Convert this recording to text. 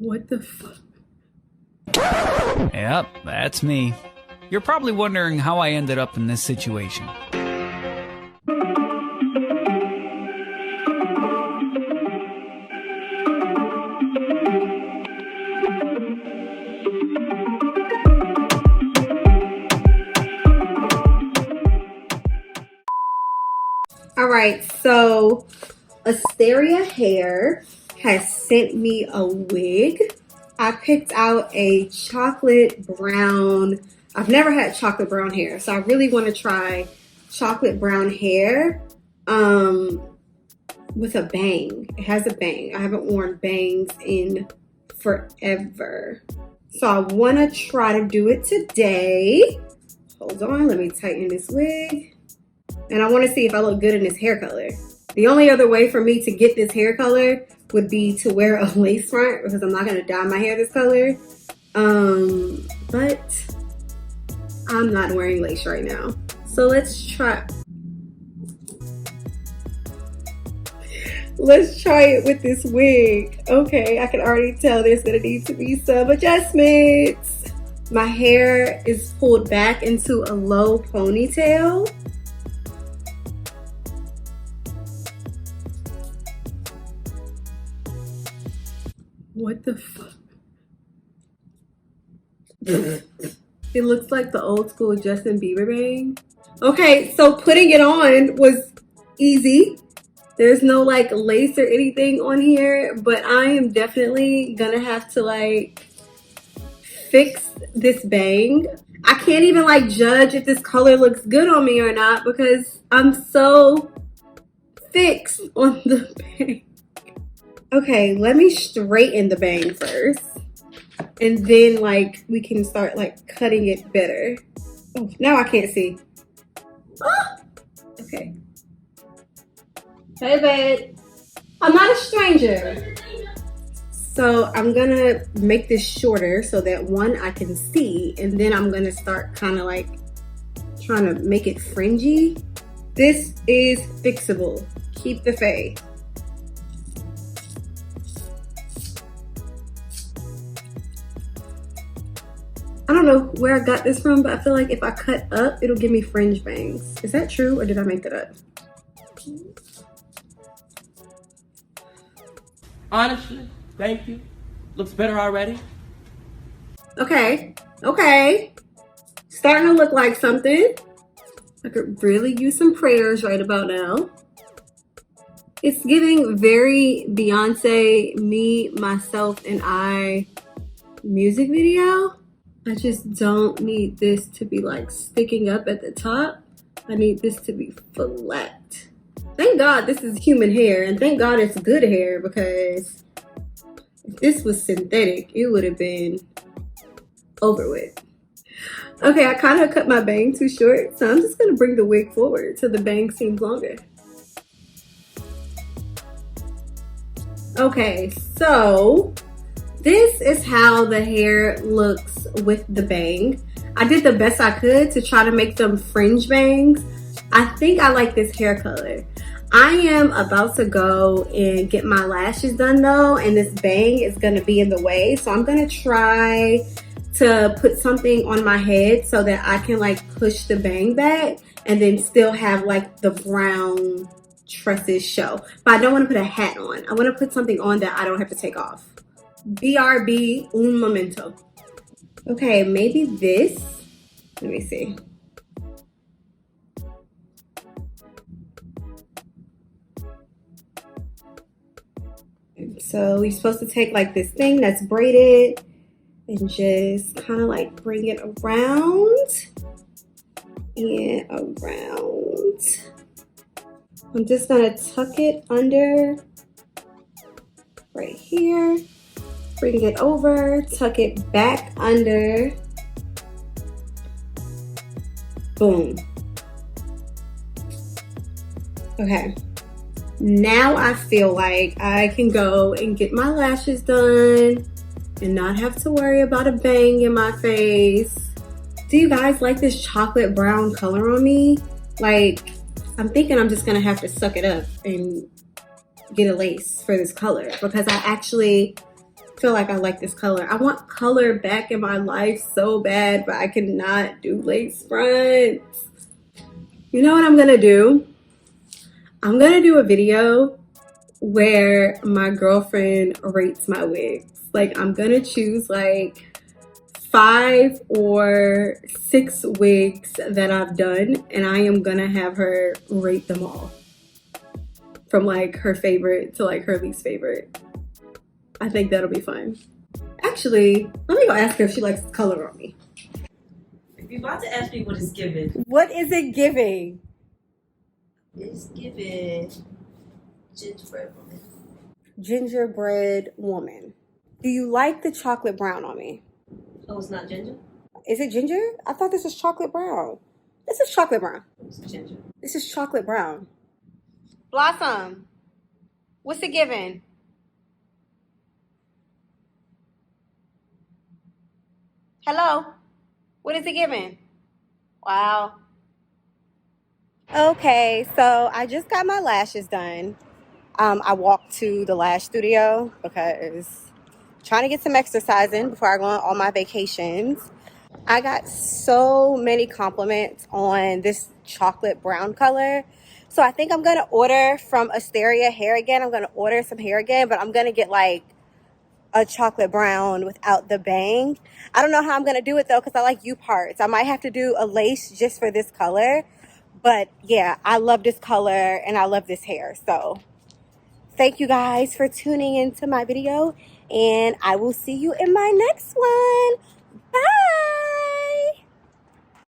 What the fuck? Yep, that's me. You're probably wondering how I ended up in this situation. All right, so Asteria Hair has sent me a wig. I picked out a chocolate brown. I've never had chocolate brown hair, so I really want to try chocolate brown hair with a bang. It has a bang. I haven't worn bangs in forever. So I want to try to do it today. Hold on, let me tighten this wig. And I want to see if I look good in this hair color. The only other way for me to get this hair color would be to wear a lace front because I'm not going to dye my hair this color. But I'm not wearing lace right now. So let's try. Let's try it with this wig. Okay, I can already tell there's going to need to be some adjustments. My hair is pulled back into a low ponytail. What the fuck? It looks like the old school Justin Bieber bang. Okay, so putting it on was easy. There's no like lace or anything on here, but I am definitely gonna have to like fix this bang. I can't even like judge if this color looks good on me or not because I'm so fixed on the bang. Okay, let me straighten the bang first. And then like we can start like cutting it better. Oh, now I can't see. Ah! Okay. Hey babe. I'm not a stranger. So I'm gonna make this shorter so that one I can see, and then I'm gonna start kind of like trying to make it fringy. This is fixable. Keep the faith. I don't know where I got this from, but I feel like if I cut up, it'll give me fringe bangs. Is that true or did I make that up? Honestly, thank you. Looks better already. Okay, okay. Starting to look like something. I could really use some prayers right about now. It's giving very Beyonce, Me, Myself, and I music video. I just don't need this to be like sticking up at the top. I need this to be flat. Thank God this is human hair, and thank God it's good hair, because if this was synthetic, it would have been over with. Okay, I kind of cut my bang too short, so I'm just gonna bring the wig forward till the bang seems longer. Okay, so this is how the hair looks with the bang. I did the best I could to try to make them fringe bangs. I think I like this hair color. I am about to go and get my lashes done though, and this bang is gonna be in the way. So I'm gonna try to put something on my head so that I can like push the bang back and then still have like the brown tresses show. But I don't wanna put a hat on. I wanna put something on that I don't have to take off. BRB un momento. Okay, maybe this. Let me see. So you're supposed to take like this thing that's braided and just kind of like bring it around and around. I'm just gonna tuck it under right here. Bring it over, tuck it back under. Boom. Okay. Now I feel like I can go and get my lashes done and not have to worry about a bang in my face. Do you guys like this chocolate brown color on me? Like, I'm thinking I'm just gonna have to suck it up and get a lace for this color, because I actually feel like I like this color. I want color back in my life so bad, but I cannot do lace fronts. You know what I'm gonna do? I'm gonna do a video where my girlfriend rates my wigs. Like, I'm gonna choose like 5 or 6 wigs that I've done, and I am gonna have her rate them all from like her favorite to like her least favorite. I think that'll be fun. Actually, let me go ask her if she likes the color on me. If you're about to ask me what it's giving, What is it giving? it's giving gingerbread woman. Gingerbread woman. Do you like the chocolate brown on me? Oh, it's not ginger? Is it ginger? I thought this was chocolate brown. This is chocolate brown. It's ginger. This is chocolate brown. Blossom, what's it giving? Hello? What is it giving? Wow. Okay, so I just got my lashes done. I walked to the lash studio because I'm trying to get some exercise in before I go on all my vacations. I got so many compliments on this chocolate brown color. So I think I'm going to order from Asteria hair again. I'm going to order some hair again, but I'm going to get like a chocolate brown without the bang. I don't know how I'm going to do it though because I like U parts. I might have to do a lace just for this color. But yeah, I love this color and I love this hair. So thank you guys for tuning into my video, and I will see you in my next one. Bye.